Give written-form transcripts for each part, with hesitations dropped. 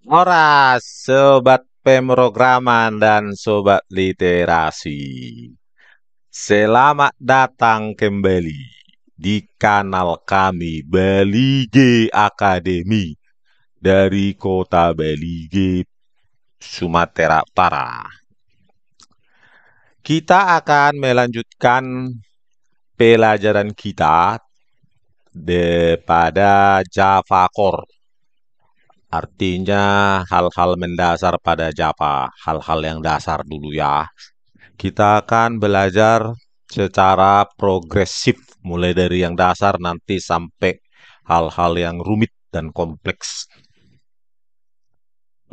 Ora, sobat pemrograman dan sobat literasi. Selamat datang kembali di kanal kami Bali G Academy dari kota Bali G, Sumatera Utara. Kita akan melanjutkan pelajaran kita pada Java Core. Artinya hal-hal mendasar pada Java, hal-hal yang dasar dulu ya. Kita akan belajar secara progresif, mulai dari yang dasar nanti sampai hal-hal yang rumit dan kompleks.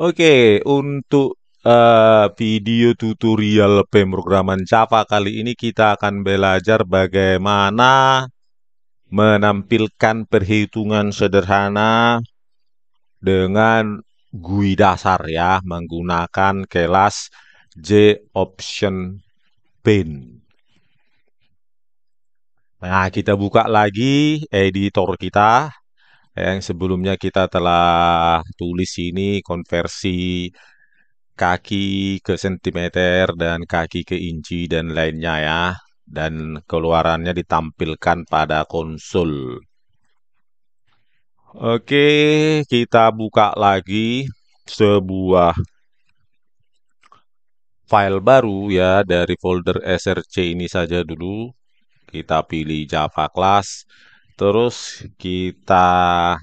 Oke, untuk video tutorial pemrograman Java kali ini kita akan belajar bagaimana menampilkan perhitungan sederhana dengan GUI dasar ya, menggunakan kelas JOption Paint. Nah, kita buka lagi editor kita yang sebelumnya kita telah tulis ini konversi kaki ke sentimeter dan kaki ke inci dan lainnya ya. Dan keluarannya ditampilkan pada konsol. Oke, kita buka lagi sebuah file baru ya dari folder src ini saja dulu. Kita pilih Java class, terus kita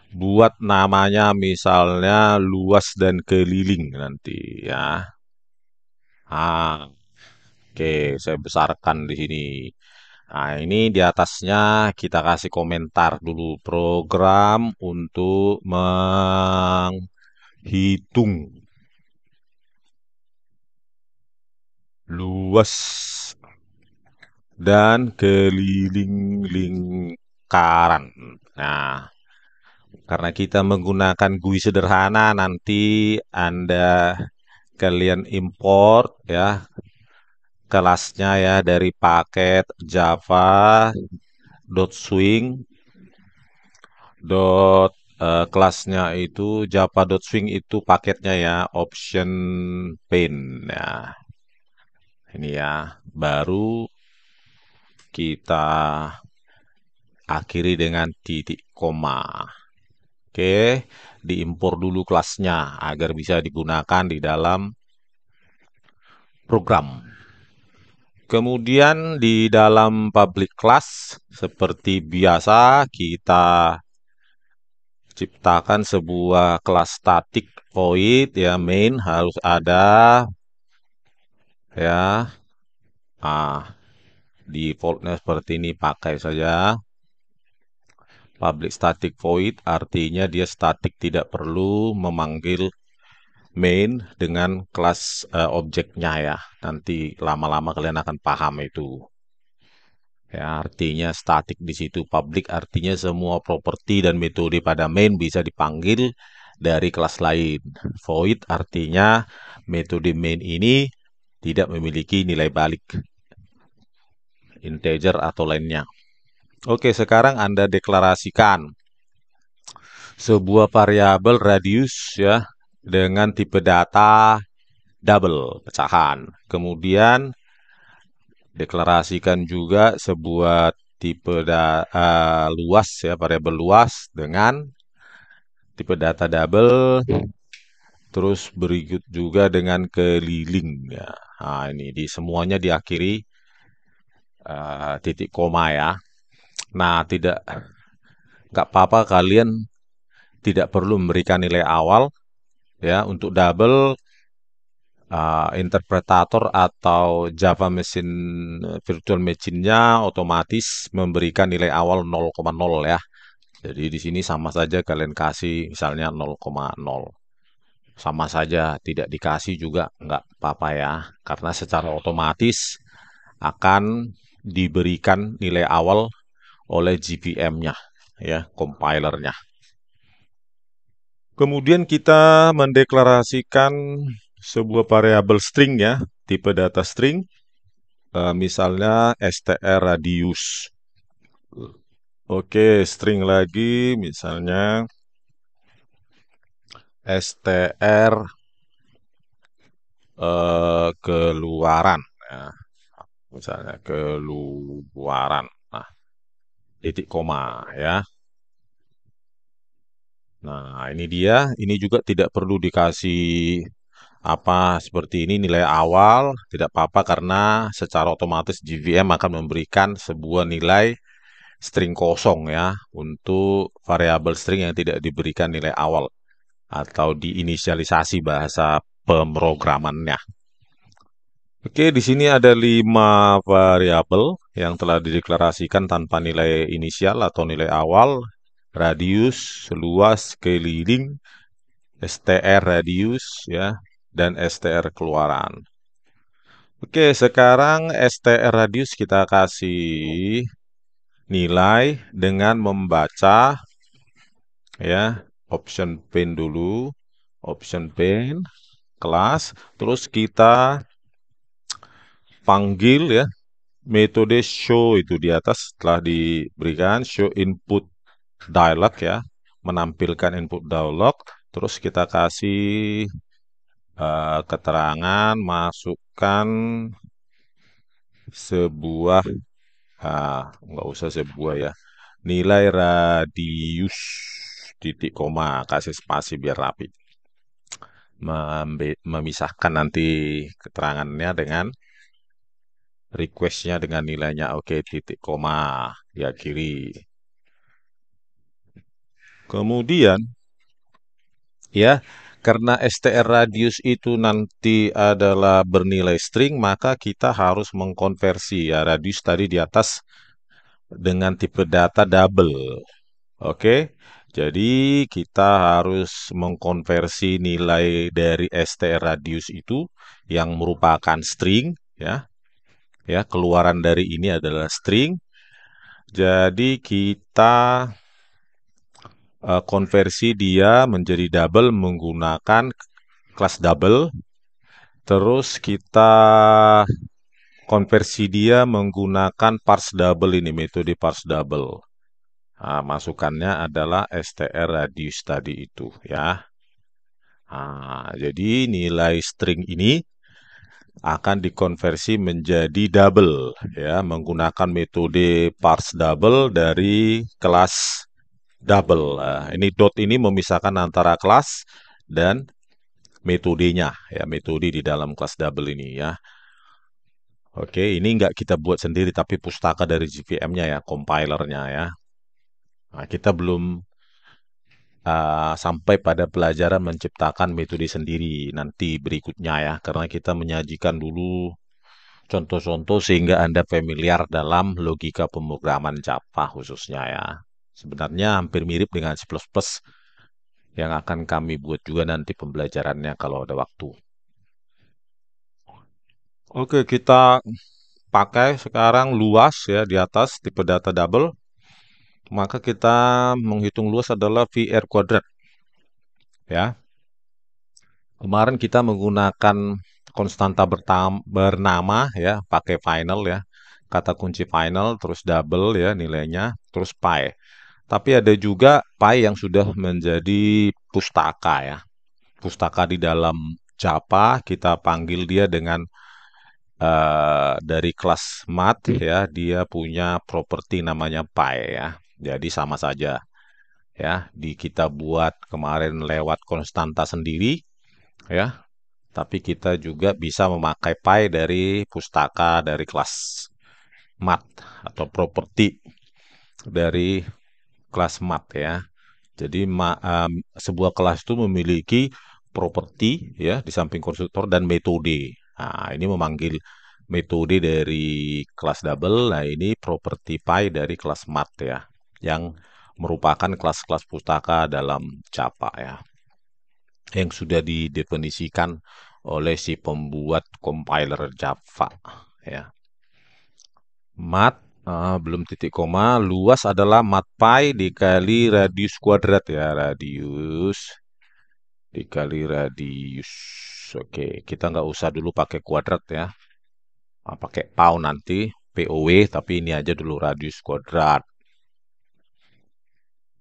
buat namanya misalnya luas dan keliling nanti ya. Oke, saya besarkan di sini. Nah, ini di atasnya kita kasih komentar dulu program untuk menghitung luas dan keliling lingkaran. Nah, karena kita menggunakan GUI sederhana, nanti kalian import ya kelasnya ya dari paket java.swing kelasnya itu java.swing itu paketnya ya option paint ya. Ini ya, baru kita akhiri dengan titik koma. Oke, diimpor dulu kelasnya agar bisa digunakan di dalam program. Kemudian di dalam public class seperti biasa kita ciptakan sebuah kelas static void ya, main harus ada ya. Defaultnya seperti ini, pakai saja public static void, artinya dia static, tidak perlu memanggil main dengan kelas objeknya ya. Nanti lama-lama kalian akan paham itu. Ya, artinya static di situ, public artinya semua properti dan metode pada main bisa dipanggil dari kelas lain. Void artinya metode main ini tidak memiliki nilai balik, integer atau lainnya. Oke, sekarang Anda deklarasikan sebuah variabel radius ya dengan tipe data double, pecahan. Kemudian deklarasikan juga sebuah tipe luas ya, variabel luas dengan tipe data double, terus berikut juga dengan keliling ya. Nah, ini di semuanya diakhiri titik koma ya. Nah, nggak apa-apa kalian tidak perlu memberikan nilai awal ya. Untuk double interpretator atau Java Machine Virtual Machine-nya otomatis memberikan nilai awal 0,0 ya. Jadi di sini sama saja kalian kasih misalnya 0,0. Sama saja, tidak dikasih juga nggak apa-apa ya. Karena secara otomatis akan diberikan nilai awal oleh GVM-nya ya, compilernya. Kemudian kita mendeklarasikan sebuah variabel string ya, tipe data string, misalnya str radius. Oke, string lagi misalnya STR keluaran, ya. Misalnya keluaran. Nah, titik koma ya. Nah, ini dia. Ini juga tidak perlu dikasih apa seperti ini nilai awal, tidak apa-apa karena secara otomatis JVM akan memberikan sebuah nilai string kosong ya untuk variabel string yang tidak diberikan nilai awal atau diinisialisasi bahasa pemrogramannya. Oke, di sini ada 5 variabel yang telah dideklarasikan tanpa nilai inisial atau nilai awal, radius, luas, keliling, STR radius ya, dan STR keluaran. Oke, sekarang STR radius kita kasih nilai dengan membaca ya, option paint dulu, option paint, kelas, terus kita panggil ya, metode show itu di atas telah diberikan show input dialog ya, menampilkan input dialog, terus kita kasih keterangan, masukkan sebuah, nggak usah sebuah ya, nilai radius titik koma, kasih spasi biar rapi. Memisahkan nanti keterangannya dengan requestnya dengan nilainya oke titik koma diakhiri. Kemudian ya, karena STR radius itu nanti adalah bernilai string, maka kita harus mengkonversi ya radius tadi di atas dengan tipe data double. Oke, jadi kita harus mengkonversi nilai dari STR radius itu yang merupakan string ya. Ya, keluaran dari ini adalah string. Jadi kita konversi dia menjadi double menggunakan kelas double. Terus kita konversi dia menggunakan parse double ini, metode parse double. Nah, masukannya adalah STR radius tadi itu ya. Nah, jadi nilai string ini akan dikonversi menjadi double ya menggunakan metode parse double dari kelas double. Nah, ini dot ini memisahkan antara kelas dan metodenya ya, metode di dalam kelas double ini ya. Oke, ini nggak kita buat sendiri tapi pustaka dari JVM-nya ya, compilernya ya. Nah, kita belum sampai pada pelajaran menciptakan metode sendiri nanti berikutnya ya, karena kita menyajikan dulu contoh-contoh sehingga Anda familiar dalam logika pemrograman Java khususnya ya. Sebenarnya hampir mirip dengan C++ yang akan kami buat juga nanti pembelajarannya kalau ada waktu. Oke, kita pakai sekarang luas ya di atas tipe data double. Maka kita menghitung luas adalah VR kuadrat ya. Kemarin kita menggunakan konstanta bernama ya, pakai final ya. Kata kunci final terus double ya nilainya, terus pi. Tapi ada juga pi yang sudah menjadi pustaka ya. Pustaka di dalam Java kita panggil dia dengan dari kelas math ya, dia punya properti namanya pi ya. Jadi sama saja ya. Kita buat kemarin lewat konstanta sendiri ya. Tapi kita juga bisa memakai pi dari pustaka dari kelas math atau properti dari kelas math ya. Jadi sebuah kelas itu memiliki properti ya di samping konstruktor dan metode. Nah, ini memanggil metode dari kelas double. Nah, ini properti pi dari kelas math ya, yang merupakan kelas-kelas pustaka dalam Java ya, yang sudah didefinisikan oleh si pembuat compiler Java ya. Mat belum titik koma, luas adalah mat pi dikali radius kuadrat ya, radius dikali radius. Oke, kita nggak usah dulu pakai kuadrat ya. Pakai pound nanti, POW, tapi ini aja dulu radius kuadrat.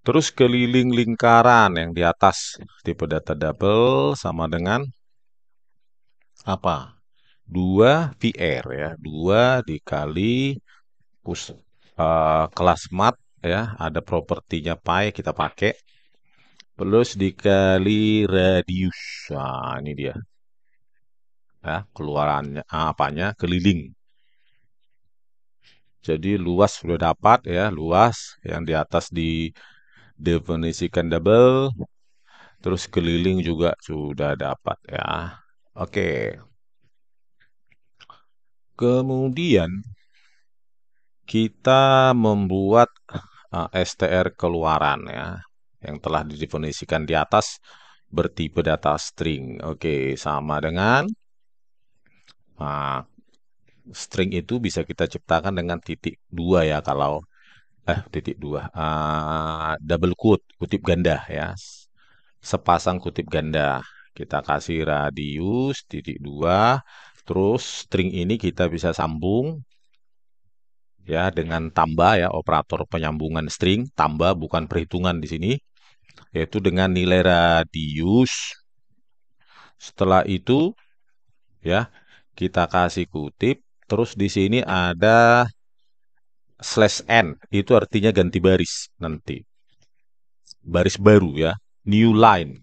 Terus keliling lingkaran yang di atas tipe data double sama dengan apa? 2 VR ya, 2 dikali kelas mat ya, ada propertinya pi kita pakai, plus dikali radius. Nah, ini dia ya, keluarannya apanya? Keliling. Jadi luas sudah dapat ya, luas yang di atas didefinisikan double, terus keliling juga sudah dapat ya. Oke, kemudian kita membuat STR keluaran ya, yang telah didefinisikan di atas bertipe data string. Oke, sama dengan ah, string itu bisa kita ciptakan dengan titik dua ya, kalau titik dua, double quote, kutip ganda ya, sepasang kutip ganda. Kita kasih radius titik dua, terus string ini kita bisa sambung ya dengan tambah ya, operator penyambungan string, tambah bukan perhitungan di sini, yaitu dengan nilai radius. Setelah itu ya, kita kasih kutip, terus di sini ada slash n, itu artinya ganti baris nanti. Baris baru ya, new line.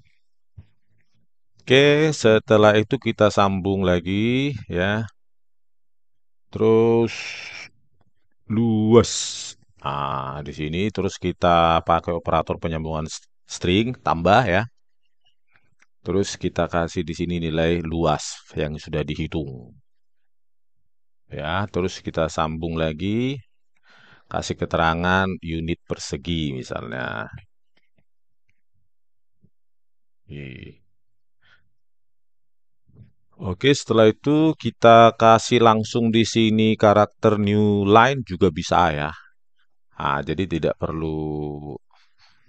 Oke, setelah itu kita sambung lagi ya. Terus luas. Nah, di sini terus kita pakai operator penyambungan string tambah ya. Terus kita kasih di sini nilai luas yang sudah dihitung. Ya, terus kita sambung lagi, kasih keterangan unit persegi misalnya. Oke, setelah itu kita kasih langsung di sini karakter new line juga bisa ya. Nah, jadi tidak perlu.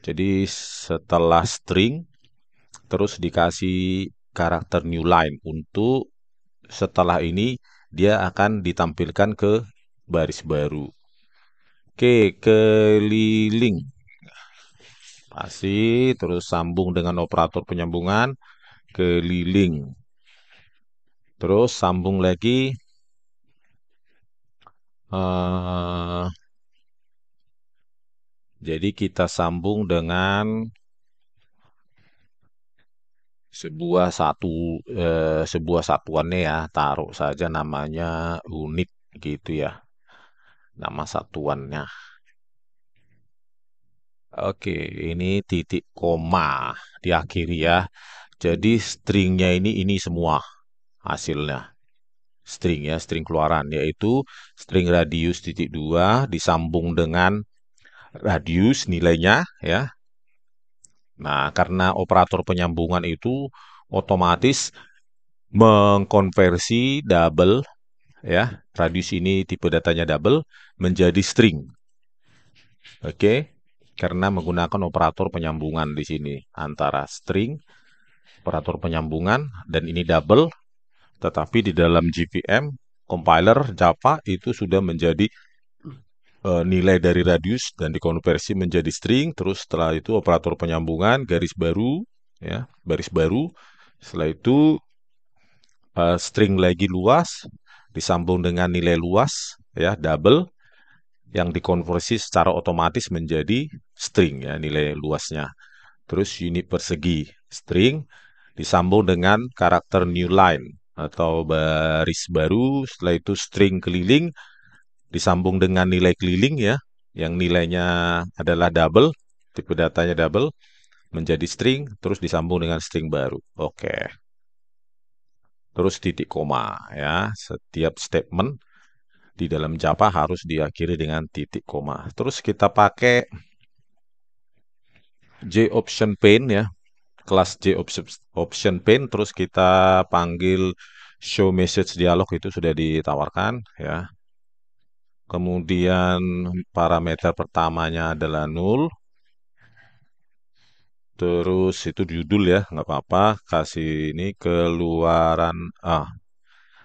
Jadi setelah string, terus dikasih karakter new line untuk setelah ini dia akan ditampilkan ke baris baru. Oke, keliling. Pasti terus sambung dengan operator penyambungan keliling. Terus sambung lagi eh, jadi kita sambung dengan sebuah satuannya ya, taruh saja namanya unit gitu ya, nama satuannya. Oke, ini titik koma diakhiri ya. Jadi stringnya ini semua hasilnya. String ya, string keluaran, yaitu string radius titik dua disambung dengan radius nilainya ya. Nah, karena operator penyambungan itu otomatis mengkonversi double ya, radius ini tipe datanya double menjadi string. Oke, karena menggunakan operator penyambungan di sini antara string, operator penyambungan, dan ini double, tetapi di dalam JVM compiler Java itu sudah menjadi nilai dari radius dan dikonversi menjadi string. Terus setelah itu operator penyambungan garis baru ya, baris baru. Setelah itu string lagi luas disambung dengan nilai luas ya, double, yang dikonversi secara otomatis menjadi string ya, nilai luasnya. Terus unit persegi string disambung dengan karakter new line atau baris baru. Setelah itu string keliling disambung dengan nilai keliling ya, yang nilainya adalah double, tipe datanya double, menjadi string, terus disambung dengan string baru. Oke. Terus titik koma ya. Setiap statement di dalam Java harus diakhiri dengan titik koma. Terus kita pakai JOption Paint ya, kelas JOption Paint, terus kita panggil show message dialog itu sudah ditawarkan ya. Kemudian parameter pertamanya adalah null. Terus itu judul ya, nggak apa-apa. Kasih ini keluaran,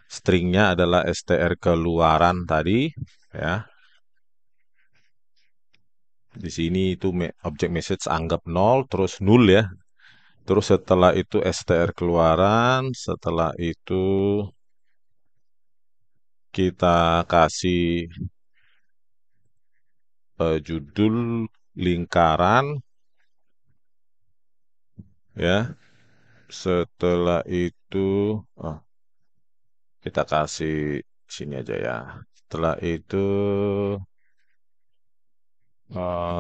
stringnya adalah str keluaran tadi ya. Di sini itu objek message anggap nol, terus nul ya. Terus setelah itu str keluaran, setelah itu kita kasih judul lingkaran ya. Setelah itu oh, kita kasih sini aja ya. Setelah itu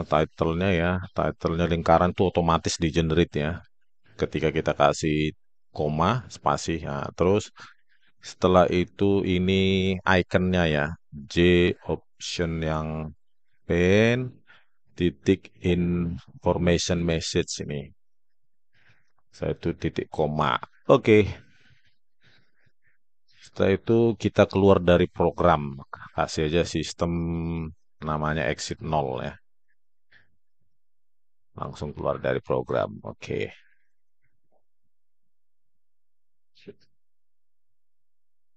title-nya ya, title-nya lingkaran tuh otomatis di generate ya. Ketika kita kasih koma, spasi, nah, terus setelah itu ini ikonnya ya, J option yang pen, titik information message ini. Satu titik koma. Oke, setelah itu kita keluar dari program. Kasih aja sistem namanya exit 0 ya. Langsung keluar dari program. Oke.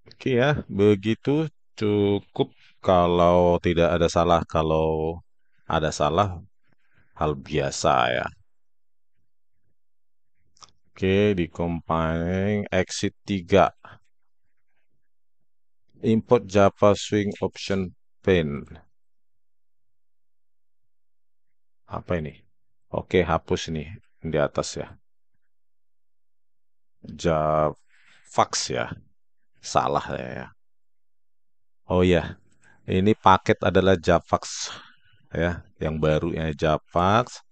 Oke ya, begitu cukup kalau tidak ada salah. Kalau ada salah, hal biasa ya. Oke, di compiling exit 3. Import Java Swing Option Pane. Apa ini? Oke, hapus nih di atas ya. Javax ya. Salah ya. Oh ya, ini paket adalah Javax ya, yang baru ya Javax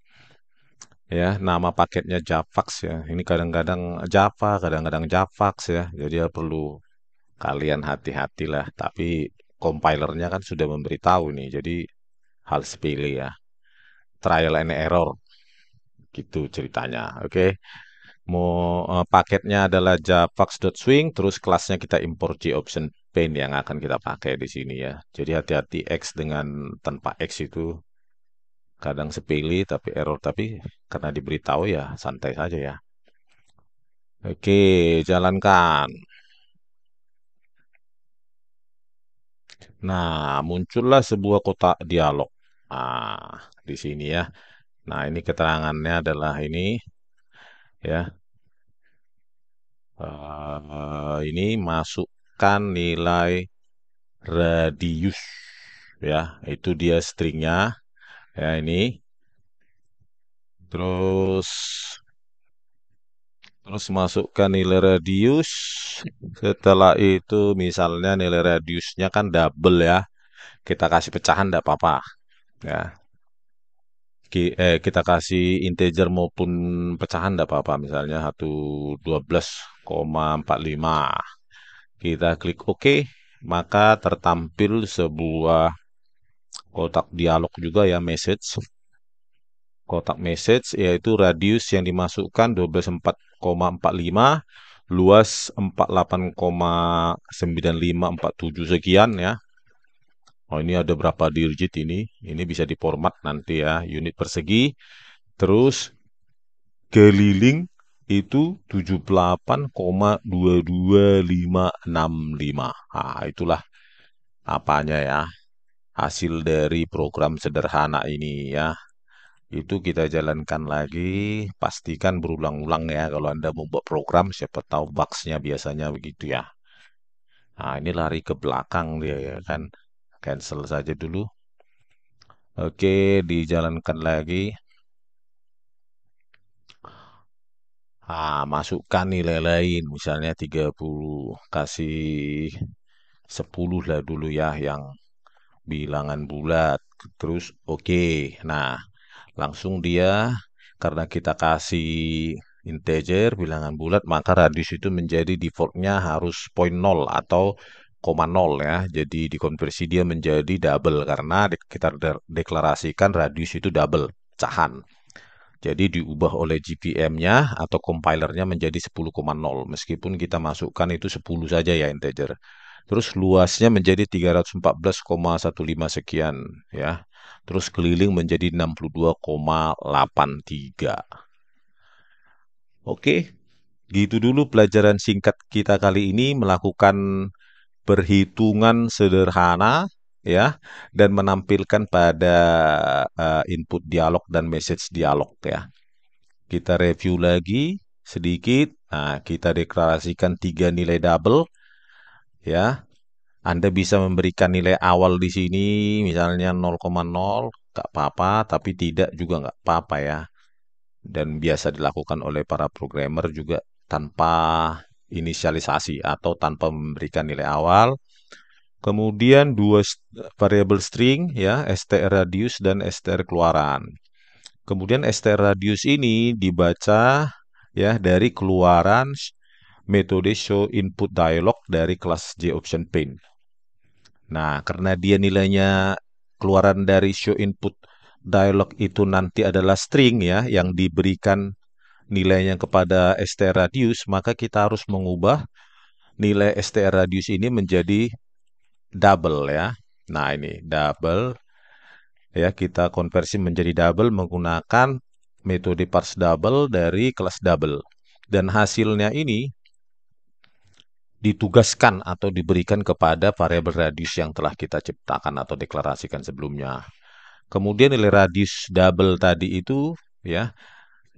ya, nama paketnya Javax ya. Ini kadang-kadang Java, kadang-kadang Javax ya. Jadi ya perlu kalian hati-hatilah. Tapi compilernya kan sudah memberitahu nih. Jadi hal sepele ya. Trial and error gitu ceritanya. Oke. Mau paketnya adalah javax.swing, terus kelasnya kita import JOption pane yang akan kita pakai di sini ya. Jadi hati-hati X dengan tanpa X itu kadang sepele tapi error, tapi karena diberitahu ya santai saja ya. Oke, jalankan. Nah, muncullah sebuah kotak dialog. Nah, di sini ya. Nah, ini keterangannya adalah ini ya. Ini masukkan nilai radius ya, itu dia stringnya ya ini. Terus terus masukkan nilai radius. Setelah itu misalnya nilai radiusnya kan double ya. Kita kasih pecahan enggak apa-apa ya. Kita kasih integer maupun pecahan enggak apa-apa. Misalnya 112,45. Kita klik OK, maka tertampil sebuah kotak dialog juga ya, message. Kotak message yaitu radius yang dimasukkan 12,4,45, luas 48,9547 sekian ya. Oh, ini ada berapa digit ini? Ini bisa diformat nanti ya, unit persegi. Terus keliling itu 78,22565. Nah, itulah apanya ya. Hasil dari program sederhana ini ya. Itu kita jalankan lagi, pastikan berulang-ulang ya kalau Anda membuat program, siapa tahu bugs-nya biasanya begitu ya. Nah, ini lari ke belakang dia ya kan. Cancel saja dulu. Oke, dijalankan lagi. Masukkan nilai lain, misalnya 30. Kasih 10 lah dulu ya, yang bilangan bulat. Terus oke. Nah, langsung dia karena kita kasih integer bilangan bulat, maka radius itu menjadi defaultnya harus point 0 atau koma 0 ya. Jadi dikonversi dia menjadi double karena kita deklarasikan radius itu double pecahan. Jadi diubah oleh GPM-nya atau compilernya menjadi 10,0 meskipun kita masukkan itu 10 saja ya integer. Terus luasnya menjadi 314,15 sekian ya. Terus keliling menjadi 62,83. Oke, gitu dulu pelajaran singkat kita kali ini melakukan perhitungan sederhana ya, dan menampilkan pada input dialog dan message dialog ya. Kita review lagi sedikit. Nah, kita deklarasikan 3 nilai double ya. Anda bisa memberikan nilai awal di sini misalnya 0,0, nggak apa-apa, tapi tidak juga nggak apa-apa ya. Dan biasa dilakukan oleh para programmer juga tanpa inisialisasi atau tanpa memberikan nilai awal. Kemudian dua variabel string ya, str radius dan str keluaran. Kemudian str radius ini dibaca ya dari keluaran metode show input dialog dari kelas JOptionPaint. Nah, karena dia nilainya keluaran dari show input dialog itu nanti adalah string ya yang diberikan nilainya kepada str radius, maka kita harus mengubah nilai str radius ini menjadi double ya. Nah, ini double ya, kita konversi menjadi double menggunakan metode parse double dari kelas double. Dan hasilnya ini ditugaskan atau diberikan kepada variabel radius yang telah kita ciptakan atau deklarasikan sebelumnya. Kemudian nilai radius double tadi itu ya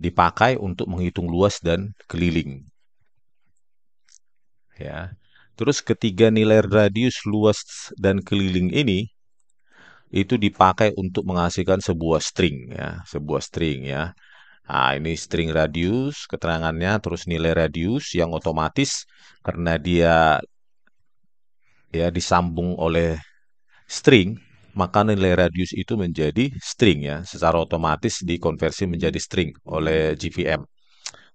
dipakai untuk menghitung luas dan keliling. Ya. Terus ketiga nilai radius, luas, dan keliling ini itu dipakai untuk menghasilkan sebuah string ya. Nah, ini string radius, keterangannya, terus nilai radius yang otomatis karena dia ya disambung oleh string, maka nilai radius itu menjadi string ya, secara otomatis dikonversi menjadi string oleh JVM.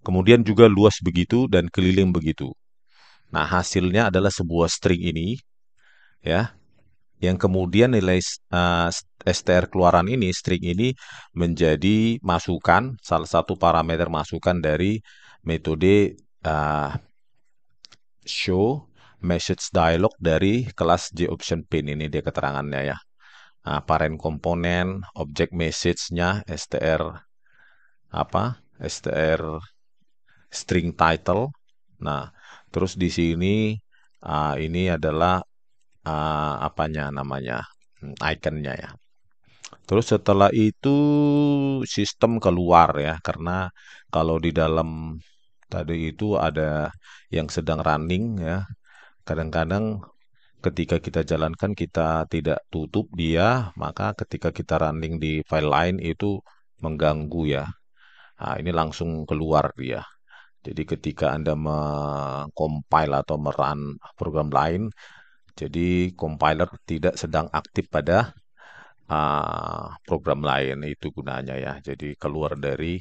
Kemudian juga luas begitu dan keliling begitu. Nah, hasilnya adalah sebuah string ini ya, yang kemudian nilai str keluaran ini, string ini menjadi masukan, salah satu parameter masukan dari metode show message dialog dari kelas JOptionPaint. Ini dia keterangannya ya. Nah, parent komponen, objek message-nya str str string title. Nah, terus di sini ini adalah apanya namanya ikonnya ya. Terus setelah itu sistem keluar ya, karena kalau di dalam tadi itu ada yang sedang running ya. Kadang-kadang ketika kita jalankan kita tidak tutup dia, maka ketika kita running di file lain itu mengganggu ya. Nah, ini langsung keluar dia. Jadi ketika Anda compile atau merun program lain, jadi compiler tidak sedang aktif pada program lain, itu gunanya ya. Jadi keluar dari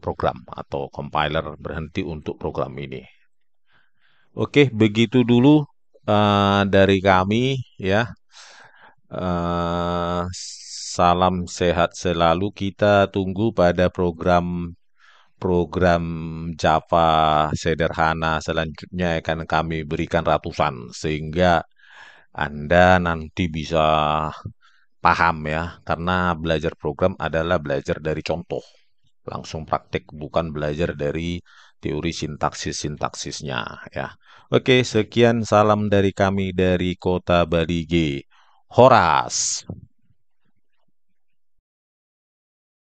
program atau compiler berhenti untuk program ini. Oke, begitu dulu dari kami ya. Salam sehat selalu. Kita tunggu pada program Java sederhana selanjutnya akan kami berikan ratusan sehingga Anda nanti bisa paham ya, karena belajar program adalah belajar dari contoh, langsung praktik, bukan belajar dari teori sintaksis-sintaksisnya ya. Oke, sekian salam dari kami dari Kota Balige. Horas.